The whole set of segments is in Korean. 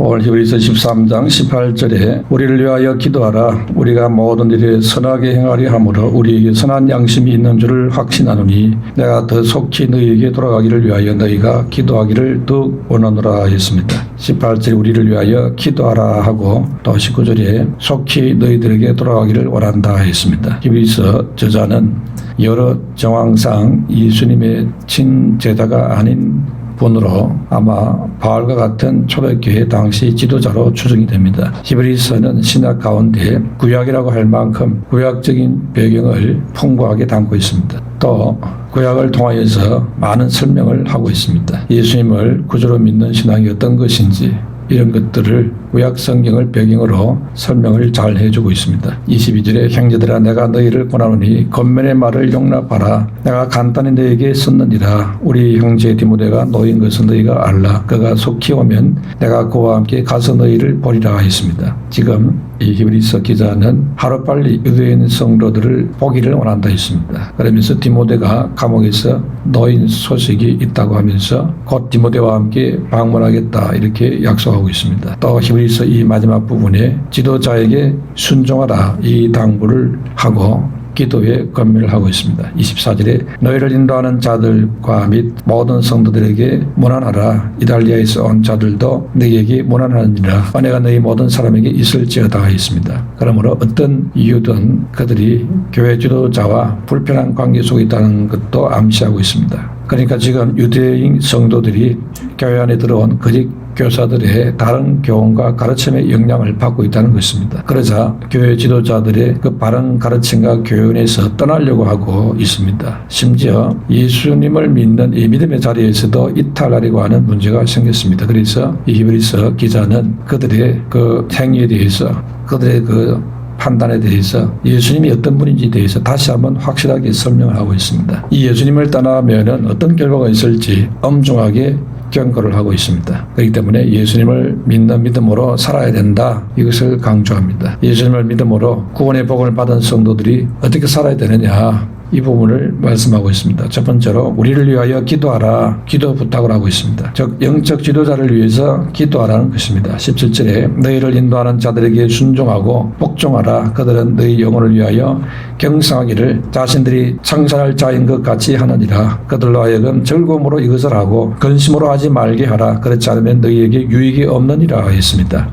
오늘 히브리서 13장 18절에 우리를 위하여 기도하라. 우리가 모든 일에 선하게 행하리 하므로 우리에게 선한 양심이 있는 줄을 확신하노니 내가 더 속히 너희에게 돌아가기를 위하여 너희가 기도하기를 더욱 원하노라 했습니다. 18절에 우리를 위하여 기도하라 하고 또 19절에 속히 너희들에게 돌아가기를 원한다 했습니다. 히브리서 저자는 여러 정황상 예수님의 친제자가 아닌 분으로 아마 바울과 같은 초대교회 당시 지도자로 추정이 됩니다. 히브리서는 신약 가운데 구약이라고 할 만큼 구약적인 배경을 풍부하게 담고 있습니다. 또 구약을 통하여서 많은 설명을 하고 있습니다. 예수님을 구주로 믿는 신앙이 어떤 것인지 이런 것들을 구약 성경을 배경으로 설명을 잘 해주고 있습니다. 22절에 형제들아 내가 너희를 권하노니 겉면의 말을 용납하라. 내가 간단히 너희에게 썼느니라. 우리 형제 디모데가 놓인 것은 너희가 알라. 그가 속히 오면 내가 그와 함께 가서 너희를 보리라 했습니다. 지금 이 히브리서 기자는 하루빨리 유대인 성도들을 보기를 원한다 했습니다. 그러면서 디모데가 감옥에서 놓인 소식이 있다고 하면서 곧 디모데와 함께 방문하겠다 이렇게 약속하고 있습니다. 또 히브리서 이 마지막 부분에 지도자에게 순종하라 이 당부를 하고 기도에 권면을 하고 있습니다. 24절에 너희를 인도하는 자들과 및 모든 성도들에게 문안하라. 이달리아에서 온 자들도 너희에게 문안하느니라. 은혜가 너희 모든 사람에게 있을지어다 했습니다. 그러므로 어떤 이유든 그들이 교회 지도자와 불편한 관계 속에 있다는 것도 암시하고 있습니다. 그러니까 지금 유대인 성도들이 교회 안에 들어온 거짓 교사들의 다른 교훈과 가르침의 영향을 받고 있다는 것입니다. 그러자 교회 지도자들의 그 바른 가르침과 교훈에서 떠나려고 하고 있습니다. 심지어 예수님을 믿는 이 믿음의 자리에서도 이탈하려고 하는 문제가 생겼습니다. 그래서 이 히브리서 기자는 그들의 그 행위에 대해서 그들의 그 판단에 대해서 예수님이 어떤 분인지에 대해서 다시 한번 확실하게 설명을 하고 있습니다. 이 예수님을 떠나면은 어떤 결과가 있을지 엄중하게 경고를 하고 있습니다. 그렇기 때문에 예수님을 믿는 믿음으로 살아야 된다. 이것을 강조합니다. 예수님을 믿음으로 구원의 복을 받은 성도들이 어떻게 살아야 되느냐. 이 부분을 말씀하고 있습니다. 첫 번째로 우리를 위하여 기도하라. 기도 부탁을 하고 있습니다. 즉 영적 지도자를 위해서 기도하라는 것입니다. 17절에 너희를 인도하는 자들에게 순종하고 복종하라. 그들은 너희 영혼을 위하여 경성하기를 자신들이 창설할 자인 것 같이 하느니라. 그들로 하여금 즐거움으로 이것을 하고 근심으로 하지 말게 하라. 그렇지 않으면 너희에게 유익이 없느니라 했습니다.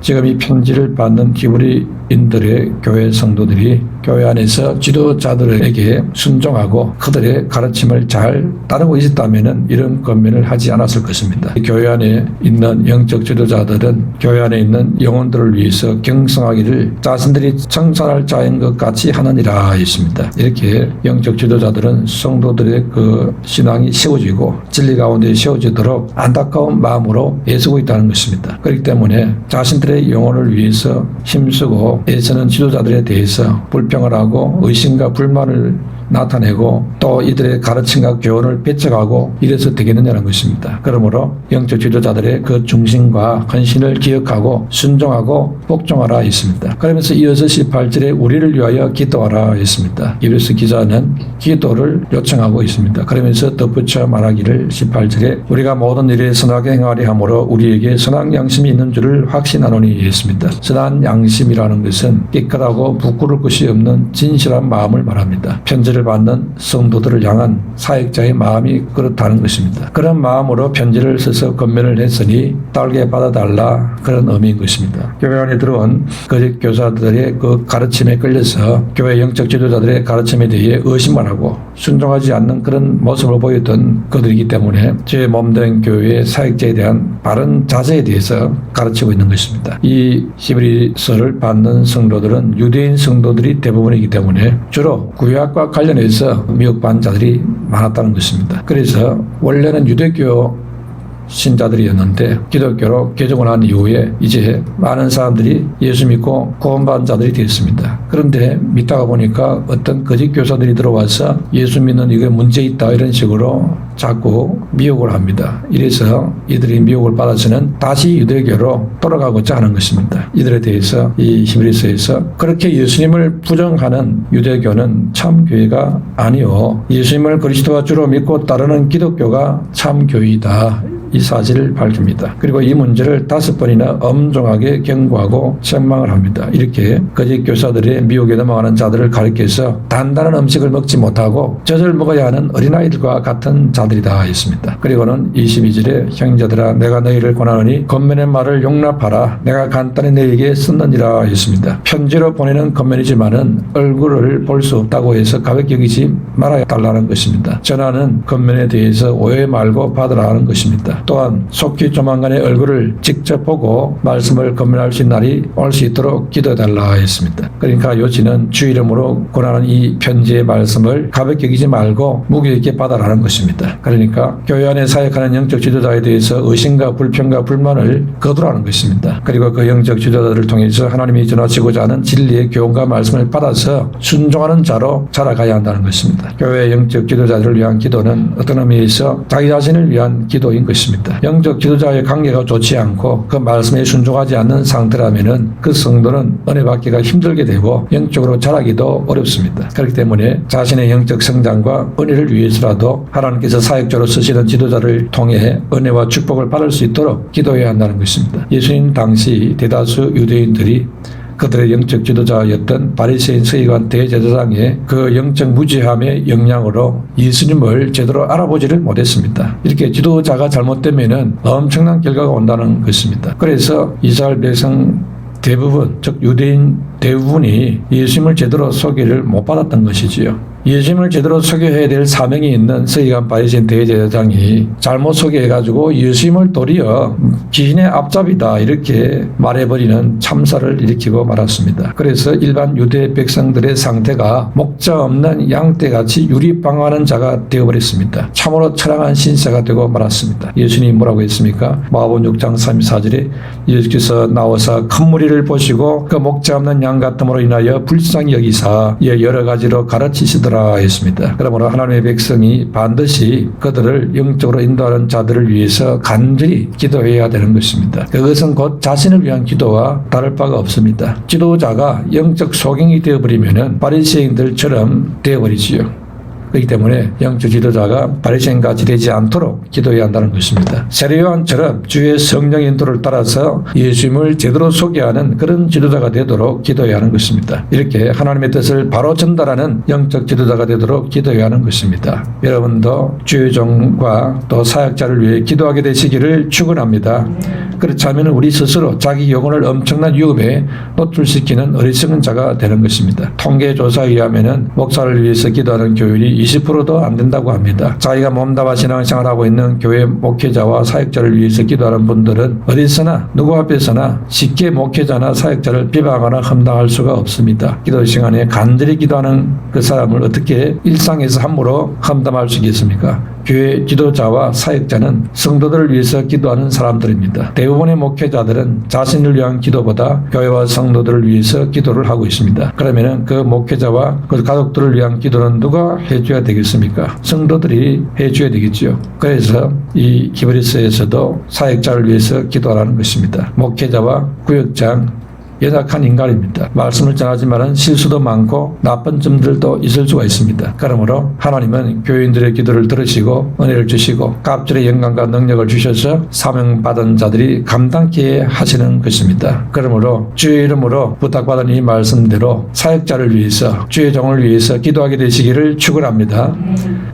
지금 이 편지를 받는 히브리인들의 교회 성도들이 교회 안에서 지도자들에게 순종하고 그들의 가르침을 잘 따르고 있었다면 이런 권면을 하지 않았을 것입니다. 교회 안에 있는 영적 지도자들은 교회 안에 있는 영혼들을 위해서 경성하기를 자신들이 청산할 자인 것 같이 하느니라 했습니다. 이렇게 영적 지도자들은 성도들의 그 신앙이 세워지고 진리 가운데 세워지도록 안타까운 마음으로 애쓰고 있다는 것입니다. 그렇기 때문에 자신들의 영혼을 위해서 힘쓰고 애쓰는 지도자들에 대해서 불평을 하고 의심과 불만을 나타내고 또 이들의 가르침과 교훈을 배척하고 이래서 되겠느냐는 것입니다. 그러므로 영적 지도자들의 그 중심과 헌신을 기억하고 순종하고 복종하라 했습니다. 그러면서 이어서 18절에 우리를 위하여 기도하라 했습니다. 히브리서 기자는 기도를 요청하고 있습니다. 그러면서 덧붙여 말하기를 18절에 우리가 모든 일에 선하게 행하리 하므로 우리에게 선한 양심이 있는 줄을 확신하노니 했습니다. 선한 양심이라는 것은 깨끗하고 부끄러울 것이 없는 진실한 마음을 말합니다. 편지를 받는 성도들을 향한 사역자의 마음이 그렇다는 것입니다. 그런 마음으로 편지를 써서 권면을 했으니 딸게 받아달라 그런 의미인 것입니다. 교회 안에 들어온 거짓 교사들의 그 가르침에 끌려서 교회 영적 지도자들의 가르침에 대해 의심만 하고 순종하지 않는 그런 모습을 보였던 그들이기 때문에 제 몸된 교회의 사역자에 대한 바른 자세에 대해서 가르치고 있는 것입니다. 이 히브리서를 받는 성도들은 유대인 성도들이 대부분이기 때문에 주로 구약과 관련해서 미혹받은 자들이 많았다는 것입니다. 그래서 원래는 유대교 신자들이었는데 기독교로 개종을 한 이후에 이제 많은 사람들이 예수 믿고 구원받은 자들이 되었습니다. 그런데 믿다가 보니까 어떤 거짓 교사들이 들어와서 예수 믿는 이게 문제 있다 이런 식으로 자꾸 미혹을 합니다. 이래서 이들이 미혹을 받아서는 다시 유대교로 돌아가고자 하는 것입니다. 이들에 대해서 이 히브리서에서 그렇게 예수님을 부정하는 유대교는 참 교회가 아니요 예수님을 그리스도와 주로 믿고 따르는 기독교가 참 교회이다. 이 사실을 밝힙니다. 그리고 이 문제를 5번이나 엄중하게 경고하고 책망을 합니다. 이렇게 거짓 교사들의 미혹에 넘어가는 자들을 가리켜서 단단한 음식을 먹지 못하고 젖을 먹어야 하는 어린아이들과 같은 자들이다 했습니다. 그리고는 22절에 형제들아 내가 너희를 권하노니 겉면의 말을 용납하라. 내가 간단히 너희에게 썼느니라 했습니다. 편지로 보내는 겉면이지만은 얼굴을 볼 수 없다고 해서 가볍게 여기지 말아야 달라는 것입니다. 전하는 겉면에 대해서 오해 말고 받으라 하는 것입니다. 또한 속히 조만간에 얼굴을 직접 보고 말씀을 검문할 수 있는 날이 올 수 있도록 기도해달라 했습니다. 그러니까 요지는 주 이름으로 권하는 이 편지의 말씀을 가볍게 여기지 말고 무게 있게 받아라는 것입니다. 그러니까 교회 안에 사역하는 영적 지도자에 대해서 의심과 불평과 불만을 거두라는 것입니다. 그리고 그 영적 지도자들을 통해서 하나님이 전하시고자 하는 진리의 교훈과 말씀을 받아서 순종하는 자로 자라가야 한다는 것입니다. 교회 영적 지도자들을 위한 기도는 어떤 의미에서 자기 자신을 위한 기도인 것입니다. 영적 지도자의 관계가 좋지 않고 그 말씀에 순종하지 않는 상태라면은 그 성도는 은혜 받기가 힘들게 되고 영적으로 자라기도 어렵습니다. 그렇기 때문에 자신의 영적 성장과 은혜를 위해서라도 하나님께서 사역자로 쓰시는 지도자를 통해 은혜와 축복을 받을 수 있도록 기도해야 한다는 것입니다. 예수님 당시 대다수 유대인들이 그들의 영적 지도자였던 바리새인 서기관 대제사장의 그 영적 무지함의 영향으로 예수님을 제대로 알아보지를 못했습니다. 이렇게 지도자가 잘못되면은 엄청난 결과가 온다는 것입니다. 그래서 이스라엘 백성 대부분, 즉 유대인 대부분이 예수님을 제대로 소개를 못 받았던 것이지요. 예수님을 제대로 소개해야 될 사명이 있는 서기관 바리새인 대제사장이 잘못 소개해가지고 예수님을 도리어 귀신의 앞잡이다 이렇게 말해버리는 참사를 일으키고 말았습니다. 그래서 일반 유대 백성들의 상태가 목자 없는 양떼같이 유리방황하는 자가 되어버렸습니다. 참으로 처량한 신세가 되고 말았습니다. 예수님이 뭐라고 했습니까? 마가복음 6장 34절에 예수께서 나와서 큰 무리를 보시고 그 목자 없는 양 같음으로 인하여 불쌍히 여기사 여러 가지로 가르치시더라 했습니다. 그러므로 하나님의 백성이 반드시 그들을 영적으로 인도하는 자들을 위해서 간절히 기도해야 되는 것입니다. 그것은 곧 자신을 위한 기도와 다를 바가 없습니다. 지도자가 영적 소경이 되어버리면 바리새인들처럼 되어버리지요. 그렇기 때문에 영적 지도자가 바리새인같이 되지 않도록 기도해야 한다는 것입니다. 세례요한처럼 주의 성령 인도를 따라서 예수님을 제대로 소개하는 그런 지도자가 되도록 기도해야 하는 것입니다. 이렇게 하나님의 뜻을 바로 전달하는 영적 지도자가 되도록 기도해야 하는 것입니다. 여러분도 주의 종과 또 사역자를 위해 기도하게 되시기를 축원합니다. 그렇지 않으면 우리 스스로 자기 영혼을 엄청난 위험에 노출시키는 어리석은 자가 되는 것입니다. 통계조사에 의하면 목사를 위해서 기도하는 교율이 20%도 안 된다고 합니다. 자기가 몸담아 신앙생활을 하고 있는 교회 목회자와 사역자를 위해서 기도하는 분들은 어디서나 누구 앞에서나 쉽게 목회자나 사역자를 비방하거나 험담할 수가 없습니다. 기도 시간에 간절히 기도하는 그 사람을 어떻게 일상에서 함부로 험담할 수 있겠습니까? 교회 지도자와 사역자는 성도들을 위해서 기도하는 사람들입니다. 대부분의 목회자들은 자신을 위한 기도보다 교회와 성도들을 위해서 기도를 하고 있습니다. 그러면 그 목회자와 그 가족들을 위한 기도는 누가 해줘야 되겠습니까? 성도들이 해줘야 되겠죠. 그래서 이 히브리서에서도 사역자를 위해서 기도하라는 것입니다. 목회자와 구역장 연약한 인간입니다. 말씀을 전하지만 실수도 많고 나쁜 점들도 있을 수가 있습니다. 그러므로 하나님은 교인들의 기도를 들으시고 은혜를 주시고 갑절의 영광과 능력을 주셔서 사명받은 자들이 감당케 하시는 것입니다. 그러므로 주의 이름으로 부탁받은 이 말씀대로 사역자를 위해서 주의 종을 위해서 기도하게 되시기를 축원합니다.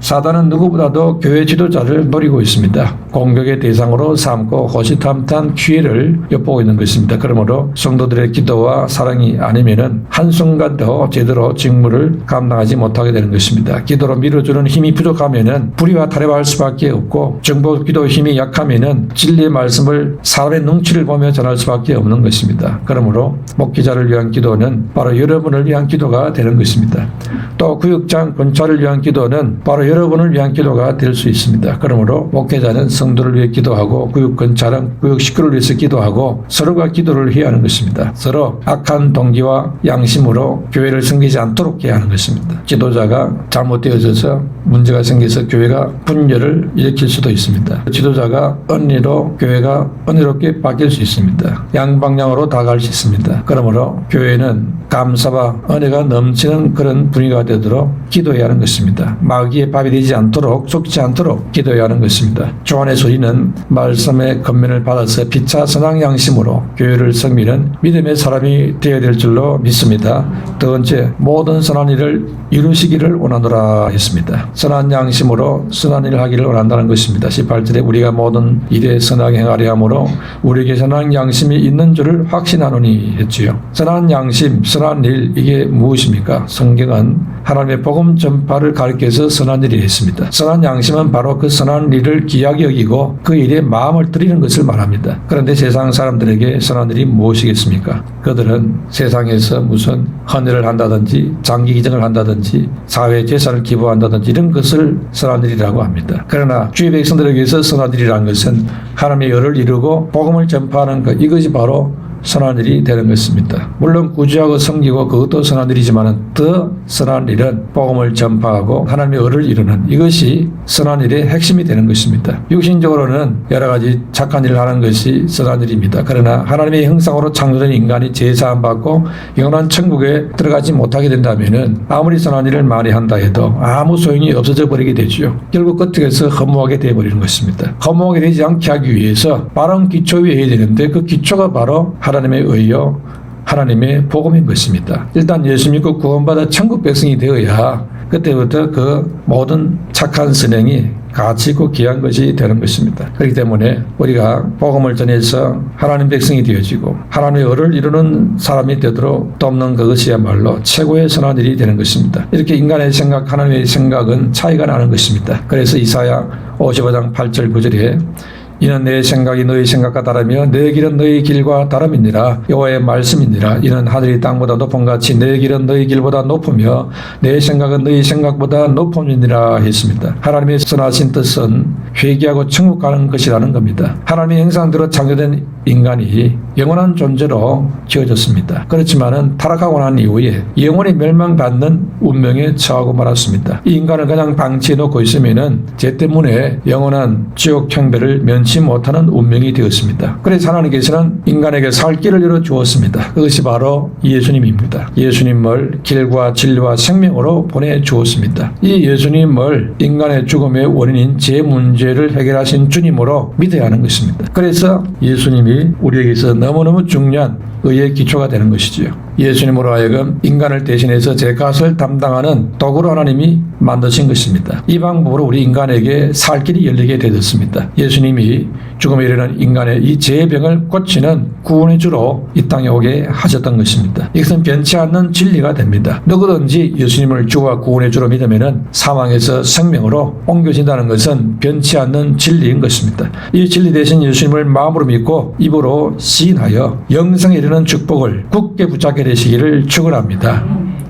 사단은 누구보다도 교회 지도자를 노리고 있습니다. 공격의 대상으로 삼고 호시탐탐 기회를 엿보고 있는 것입니다. 그러므로 성도들의 기도와 사랑이 아니면은 한순간도 제대로 직무를 감당하지 못하게 되는 것입니다. 기도로 밀어주는 힘이 부족하면은 불의와 탈회할 수밖에 없고 정보 기도 힘이 약하면은 진리의 말씀을 사람의 눈치를 보며 전할 수밖에 없는 것입니다. 그러므로 목회자를 위한 기도는 바로 여러분을 위한 기도가 되는 것입니다. 또 구역장 권찰을 위한 기도는 바로 여러분을 위한 기도가 될 수 있습니다. 그러므로 목회자는 성도를 위해 기도하고 구역 권찰은 구역 식구를 위해서 기도하고 서로가 기도를 해야 하는 것입니다. 서로 악한 동기와 양심으로 교회를 섬기지 않도록 해야 하는 것입니다. 지도자가 잘못되어져서 문제가 생겨서 교회가 분열을 일으킬 수도 있습니다. 지도자가 은리로 교회가 은혜롭게 바뀔 수 있습니다. 양방향으로 다 갈 수 있습니다. 그러므로 교회는 감사와 은혜가 넘치는 그런 분위기가 되도록 기도해야 하는 것입니다. 마귀의 밥이 되지 않도록 속지 않도록 기도해야 하는 것입니다. 조언의 소리는 말씀의 권면을 받아서 피차 선한 양심으로 교회를 섬기는 믿음의 사람이 되어야 될 줄로 믿습니다. 두 번째, 모든 선한 일을 이루시기를 원하노라 했습니다. 선한 양심으로 선한 일을 하기를 원한다는 것입니다. 18절에 우리가 모든 일에 선하게 행하려 함으로 우리에게 선한 양심이 있는 줄을 확신하노니 했지요. 선한 양심, 선한 일, 이게 무엇입니까? 성경은 하나님의 복음 전파를 가리켜서 선한 일이 했습니다. 선한 양심은 바로 그 선한 일을 귀하게 여기고 그 일에 마음을 들이는 것을 말합니다. 그런데 세상 사람들에게 선한 일이 무엇이겠습니까? 그들은 세상에서 무슨 헌혈을 한다든지 장기 기증을 한다든지 사회 재산을 기부한다든지 이런 것을 선한 일이라고 합니다. 그러나 주의 백성들에게 위해서 선한 일이라는 것은 하나님의 열을 이루고 복음을 전파하는 것, 이것이 바로 선한 일이 되는 것입니다. 물론 구제하고 섬기고 그것도 선한 일이지만 더 선한 일은 복음을 전파하고 하나님의 의를 이루는, 이것이 선한 일의 핵심이 되는 것입니다. 육신적으로는 여러 가지 착한 일을 하는 것이 선한 일입니다. 그러나 하나님의 형상으로 창조된 인간이 제사함 받고 영원한 천국에 들어가지 못하게 된다면 아무리 선한 일을 많이 한다 해도 아무 소용이 없어져 버리게 되죠. 결국 끝에서 허무하게 되어버리는 것입니다. 허무하게 되지 않게 하기 위해서 바른 기초 위에 해야 되는데 그 기초가 바로 하나님의 의요, 하나님의 복음인 것입니다. 일단 예수 믿고 구원받아 천국 백성이 되어야 그때부터 그 모든 착한 선행이 가치 있고 귀한 것이 되는 것입니다. 그렇기 때문에 우리가 복음을 전해서 하나님 백성이 되어지고 하나님의 의를 이루는 사람이 되도록 돕는 그것이야말로 최고의 선한 일이 되는 것입니다. 이렇게 인간의 생각, 하나님의 생각은 차이가 나는 것입니다. 그래서 이사야 55장 8절 9절에 이는 내 생각이 너희 생각과 다르며 내 길은 너희 길과 다름이니라. 여호와의 말씀이니라. 이는 하늘이 땅보다 높은 같이 내 길은 너희 길보다 높으며 내 생각은 너희 생각보다 높음이니라 했습니다. 하나님의 선하신 뜻은 회개하고 천국 가는 것이라는 겁니다. 하나님의 형상대로 창조된 인간이 영원한 존재로 지어졌습니다. 그렇지만은 타락하고 난 이후에 영원히 멸망받는 운명에 처하고 말았습니다. 이 인간을 그냥 방치해 놓고 있으면은 죄 때문에 영원한 지옥 형벌을 면치 못하는 운명이 되었습니다. 그래서 하나님께서는 인간에게 살 길을 열어 주었습니다. 그것이 바로 예수님입니다. 예수님을 길과 진리와 생명으로 보내주었습니다. 이 예수님을 인간의 죽음의 원인인 죄 문제를 해결하신 주님으로 믿어야 하는 것입니다. 그래서 예수님이 우리에게서 너무너무 중요한 의의 기초가 되는 것이지요. 예수님으로 하여금 인간을 대신해서 죄값을 담당하는 도구로 하나님이 만드신 것입니다. 이 방법으로 우리 인간에게 살 길이 열리게 되었습니다. 예수님이 죽음에 이르는 인간의 이 죄의 병을 고치는 구원의 주로 이 땅에 오게 하셨던 것입니다. 이것은 변치 않는 진리가 됩니다. 누구든지 예수님을 주와 구원의 주로 믿으면 사망에서 생명으로 옮겨진다는 것은 변치 않는 진리인 것입니다. 이 진리 대신 예수님을 마음으로 믿고 입으로 시인하여 영생에 이르는 축복을 굳게 붙잡게 되시기를 축원합니다.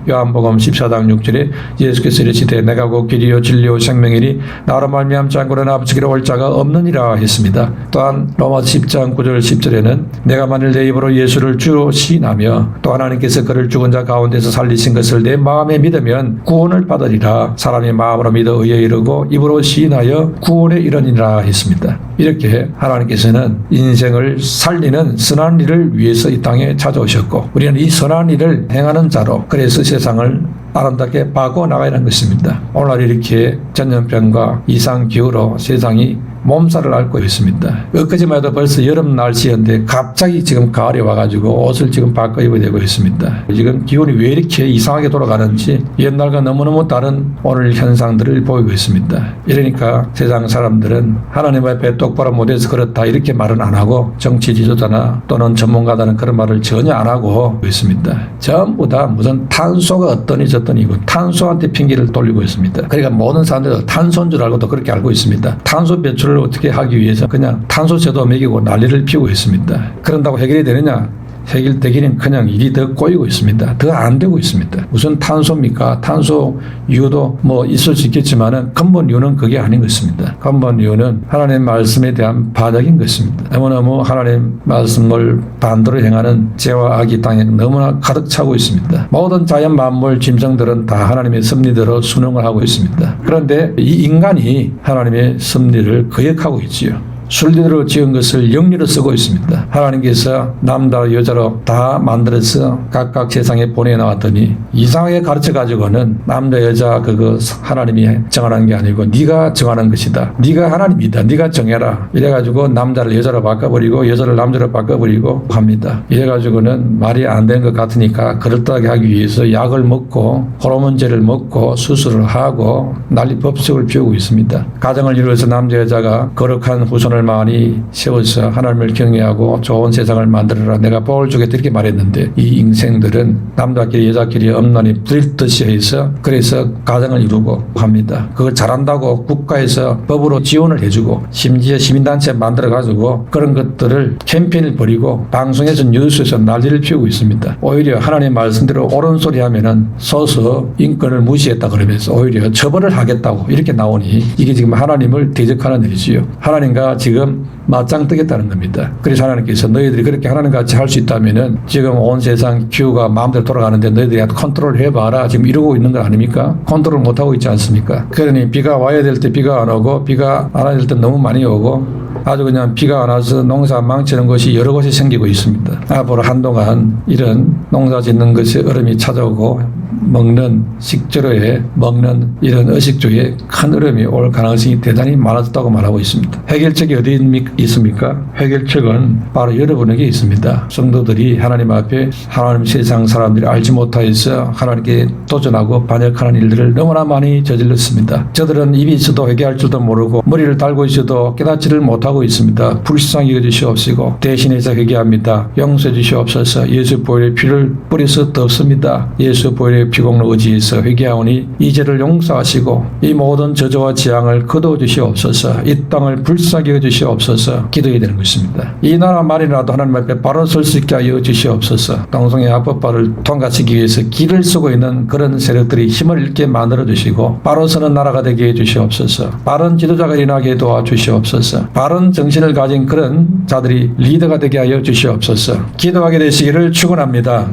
요한복음 14장 6절에 예수께서 이르시되 내가 곧 길이요 진리요 생명이니 나로 말미암지 않고는 아버지께로 올 자가 없느니라 했습니다. 또한 로마서 10장 9절 10절에는 내가 만일 내 입으로 예수를 주로 시인하며 또 하나님께서 그를 죽은 자 가운데서 살리신 것을 내 마음에 믿으면 구원을 받으리라. 사람이 마음으로 믿어 의에 이르고 입으로 시인하여 구원에 이르니라 했습니다. 이렇게 하나님께서는 인생을 살리는 선한 일을 위해서 이 땅에 찾아오셨고 우리는 이 선한 일을 행하는 자로 그래서 세상을 아름답게 바꿔나가야 하는 것입니다. 오늘 이렇게 전염병과 이상기후로 세상이 몸살을 앓고 있습니다. 엊그제만 해도 벌써 여름 날씨였는데 갑자기 지금 가을이 와가지고 옷을 지금 바꿔 입어야 되고 있습니다. 지금 기온이 왜 이렇게 이상하게 돌아가는지 옛날과 너무너무 다른 오늘 현상들을 보이고 있습니다. 이러니까 세상 사람들은 하나님 앞에 똑바로 못해서 그렇다 이렇게 말은 안 하고 정치 지도자나 또는 전문가다는 그런 말을 전혀 안 하고 있습니다. 전부 다 무슨 탄소가 어떠니 저떠니고 탄소한테 핑계를 돌리고 있습니다. 그러니까 모든 사람들도 탄소인 줄 알고도 그렇게 알고 있습니다. 탄소 배출을 어떻게 하기 위해서 그냥 탄소 제도 먹이고 난리를 피우고 있습니다. 그런다고 해결이 되느냐? 해결되기는커녕 일이 더 꼬이고 있습니다. 더 안 되고 있습니다. 무슨 탄소입니까? 탄소 이유도 뭐 있을 수 있겠지만은 근본 이유는 그게 아닌 것입니다. 근본 이유는 하나님 말씀에 대한 반역인 것입니다. 너무너무 하나님 말씀을 반대로 행하는 죄와 악이 땅에 너무나 가득 차고 있습니다. 모든 자연 만물 짐승들은 다 하나님의 섭리대로 순응을 하고 있습니다. 그런데 이 인간이 하나님의 섭리를 거역하고 있지요. 순리대로 지은 것을 영리로 쓰고 있습니다. 하나님께서 남자와 여자로 다 만들어서 각각 세상에 보내놨더니 이상하게 가르쳐가지고는 남자 여자 그거 하나님이 정하는 게 아니고 네가 정하는 것이다. 네가 하나님이다. 네가 정해라. 이래가지고 남자를 여자로 바꿔버리고 여자를 남자로 바꿔버리고 합니다. 이래가지고는 말이 안 되는 것 같으니까 그럴듯하게 하기 위해서 약을 먹고 호르몬제를 먹고 수술을 하고 난리 법석을 피우고 있습니다. 가정을 이루어서 남자 여자가 거룩한 후손을 많이 세워서 하나님을 경외하고 좋은 세상을 만들어라. 내가 복을 주겠다 이렇게 말했는데 이 인생들은 남자끼리 여자끼리 엄란히 부딪듯이 해서 그래서 가정을 이루고 합니다. 그걸 잘한다고 국가에서 법으로 지원을 해주고 심지어 시민단체 만들어가지고 그런 것들을 캠페인을 벌이고 방송에서 뉴스에서 난리를 피우고 있습니다. 오히려 하나님 말씀대로 옳은 소리 하면은 소수 인권을 무시했다 그러면서 오히려 처벌을 하겠다고 이렇게 나오니 이게 지금 하나님을 대적하는 일이지요. 하나님과 지금 맞짱 뜨겠다는 겁니다. 그래서 하나님께서 너희들이 그렇게 하나님같이 할 수 있다면은 지금 온 세상 기후가 마음대로 돌아가는데 너희들이 컨트롤 해봐라. 지금 이러고 있는 거 아닙니까? 컨트롤 못하고 있지 않습니까? 그러니 비가 와야 될 때 비가 안 오고 비가 안 와야 될 때 너무 많이 오고 아주 그냥 비가 안 와서 농사 망치는 것이 여러 곳에 생기고 있습니다. 앞으로 한동안 이런 농사 짓는 것이 얼음이 찾아오고 먹는 식재료에 먹는 이런 의식주에 큰 어려움이 올 가능성이 대단히 많아졌다고 말하고 있습니다. 해결책이 어디 있습니까? 해결책은 바로 여러분에게 있습니다. 성도들이 하나님 앞에 하나님 세상 사람들이 알지 못하여서 하나님께 도전하고 반역하는 일들을 너무나 많이 저질렀습니다. 저들은 입이 있어도 회개할 줄도 모르고 머리를 달고 있어도 깨닫지를 못하고 있습니다. 불쌍히 여기주시옵시고 대신해서 회개합니다. 용서해 주시옵소서. 예수 보혈의 피를 뿌려서 덮습니다. 예수 보혈의 피공로 의지해서 회개하오니 이 죄를 용서하시고 이 모든 저주와 재앙을 거두어 주시옵소서. 이 땅을 불쌍히 여주시옵소서. 기도해야 되는 것입니다. 이 나라만이라도 하나님 앞에 바로 설 수 있게 하여 주시옵소서. 방송의 합법화를 통과시키기 위해서 길을 쓰고 있는 그런 세력들이 힘을 잃게 만들어 주시고 바로 서는 나라가 되게 해 주시옵소서. 바른 지도자가 일어나게 도와주시옵소서. 바른 정신을 가진 그런 자들이 리더가 되게 하여 주시옵소서. 기도하게 되시기를 축원합니다.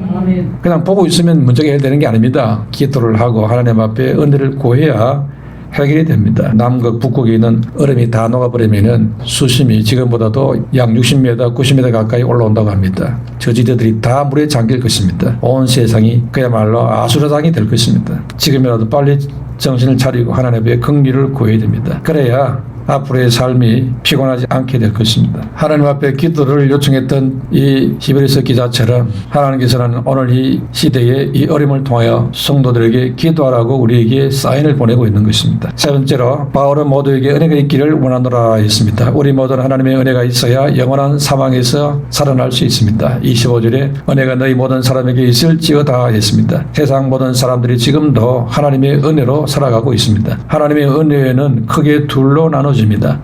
그냥 보고 있으면 문제가 해결되는 게 아닙니다. 기도를 하고 하나님 앞에 은혜를 구해야 해결이 됩니다. 남극 북극에 있는 얼음이 다 녹아버리면은 수심이 지금보다도 약 60m, 90m 가까이 올라온다고 합니다. 저지대들이 다 물에 잠길 것입니다. 온 세상이 그야말로 아수라장이 될 것입니다. 지금이라도 빨리 정신을 차리고 하나님 앞에 긍휼을 구해야 됩니다. 그래야 앞으로의 삶이 피곤하지 않게 될 것입니다. 하나님 앞에 기도를 요청했던 이 히브리서 기자처럼 하나님께서는 오늘 이 시대의 이 어려움을 통하여 성도들에게 기도하라고 우리에게 사인을 보내고 있는 것입니다. 세 번째로 바울은 모두에게 은혜가 있기를 원하노라 했습니다. 우리 모두는 하나님의 은혜가 있어야 영원한 사망에서 살아날 수 있습니다. 25절에 은혜가 너희 모든 사람에게 있을지어다 했습니다. 세상 모든 사람들이 지금도 하나님의 은혜로 살아가고 있습니다. 하나님의 은혜는 크게 둘로 나눠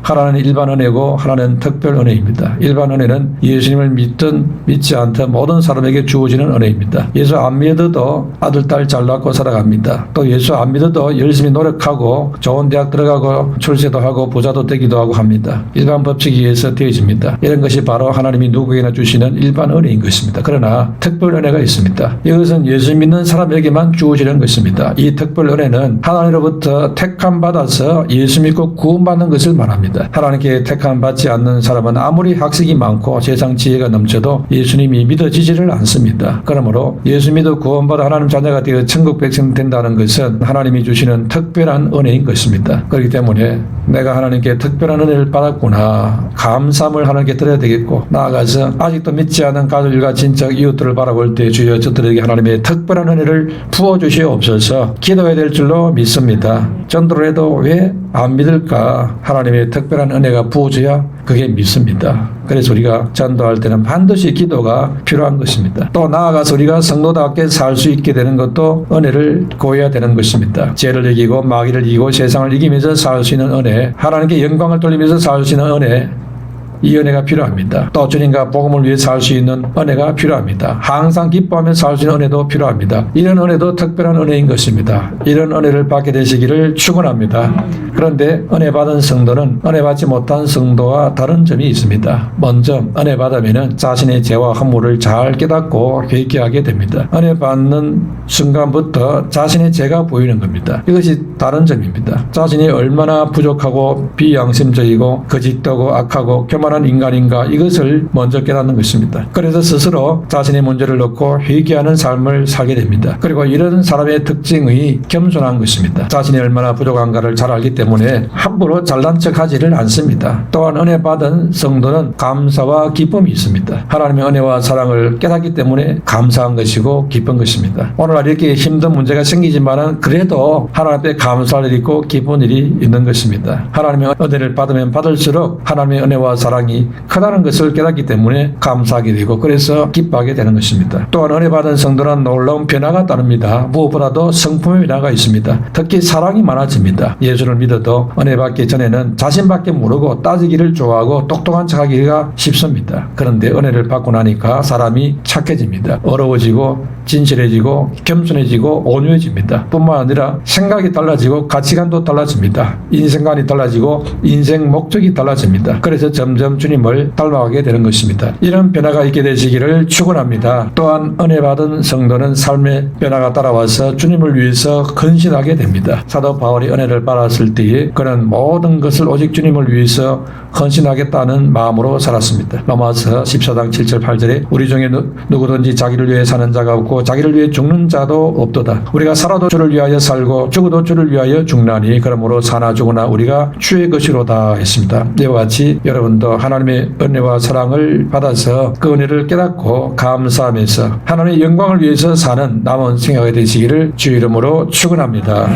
하나는 일반 은혜고 하나는 특별 은혜입니다. 일반 은혜는 예수님을 믿든 믿지 않든 모든 사람에게 주어지는 은혜입니다. 예수 안 믿어도 아들, 딸 잘 낳고 살아갑니다. 또 예수 안 믿어도 열심히 노력하고 좋은 대학 들어가고 출세도 하고 부자도 되기도 하고 합니다. 일반 법칙에 의해서 되어집니다. 이런 것이 바로 하나님이 누구에게나 주시는 일반 은혜인 것입니다. 그러나 특별 은혜가 있습니다. 이것은 예수 믿는 사람에게만 주어지는 것입니다. 이 특별 은혜는 하나님으로부터 택함 받아서 예수 믿고 구원받는 것을 말합니다. 하나님께 택함 받지 않는 사람은 아무리 학식이 많고 세상 지혜가 넘쳐도 예수님이 믿어지지를 않습니다. 그러므로 예수 믿어 구원받아 하나님 자녀가 되어 천국 백성 된다는 것은 하나님이 주시는 특별한 은혜인 것입니다. 그렇기 때문에 내가 하나님께 특별한 은혜를 받았구나, 감사함을 하나님께 드려야 되겠고, 나아가서 아직도 믿지 않은 가족일과 친척 이웃들을 바라볼 때 주여 저들에게 하나님의 특별한 은혜를 부어주시옵소서 기도해야 될 줄로 믿습니다. 전도를 해도 왜 안 믿을까? 하나님의 특별한 은혜가 부어져야 그게 믿습니다. 그래서 우리가 전도할 때는 반드시 기도가 필요한 것입니다. 또 나아가서 우리가 성도답게 살 수 있게 되는 것도 은혜를 구해야 되는 것입니다. 죄를 이기고 마귀를 이기고 세상을 이기면서 살 수 있는 은혜, 하나님께 영광을 돌리면서 살 수 있는 은혜, 이 은혜가 필요합니다. 또 주님과 복음을 위해 살 수 있는 은혜가 필요합니다. 항상 기뻐하며 살 수 있는 은혜도 필요합니다. 이런 은혜도 특별한 은혜인 것입니다. 이런 은혜를 받게 되시기를 축원합니다. 그런데 은혜 받은 성도는 은혜 받지 못한 성도와 다른 점이 있습니다. 먼저 은혜 받으면 자신의 죄와 허물을 잘 깨닫고 회개하게 됩니다. 은혜 받는 순간부터 자신의 죄가 보이는 겁니다. 이것이 다른 점입니다. 자신이 얼마나 부족하고 비양심적이고 거짓되고 악하고 교만한 인간인가 이것을 먼저 깨닫는 것입니다. 그래서 스스로 자신의 문제를 놓고 회개하는 삶을 살게 됩니다. 그리고 이런 사람의 특징이 겸손한 것입니다. 자신이 얼마나 부족한가를 잘 알기 때문에 함부로 잘난 척하지를 않습니다. 또한 은혜 받은 성도는 감사와 기쁨이 있습니다. 하나님의 은혜와 사랑을 깨닫기 때문에 감사한 것이고 기쁜 것입니다. 오늘날 이렇게 힘든 문제가 생기지만은 그래도 하나님 앞에 감사할 일이 있고 기쁜 일이 있는 것입니다. 하나님의 은혜를 받으면 받을수록 하나님의 은혜와 사랑이 크다는 것을 깨닫기 때문에 감사하게 되고 그래서 기뻐하게 되는 것입니다. 또한 은혜 받은 성도는 놀라운 변화가 따릅니다. 무엇보다도 성품의 변화가 있습니다. 특히 사랑이 많아집니다. 예수를 믿어도 은혜 받기 전에는 자신밖에 모르고 따지기를 좋아하고 똑똑한 척하기가 쉽습니다. 그런데 은혜를 받고 나니까 사람이 착해집니다. 어려워지고 진실해지고 겸손해지고 온유해집니다. 뿐만 아니라 생각이 달라지고 가치관도 달라집니다. 인생관이 달라지고 인생 목적이 달라집니다. 그래서 점점 주님을 닮아가게 되는 것입니다. 이런 변화가 있게 되시기를 축원합니다. 또한 은혜 받은 성도는 삶의 변화가 따라와서 주님을 위해서 헌신하게 됩니다. 사도 바울이 은혜를 받았을 때에 그는 모든 것을 오직 주님을 위해서 헌신하겠다는 마음으로 살았습니다. 로마서 14장 7절 8절에 우리 중에 누구든지 자기를 위해 사는 자가 없고 자기를 위해 죽는 자도 없도다. 우리가 살아도 주를 위하여 살고 죽어도 주를 위하여 죽나니 그러므로 사나 죽으나 우리가 주의 것이로다 했습니다. 이와 같이 여러분도 하나님의 은혜와 사랑을 받아서 그 은혜를 깨닫고 감사하면서 하나님의 영광을 위해서 사는 남은 생활이 되시기를 주의 이름으로 축원합니다.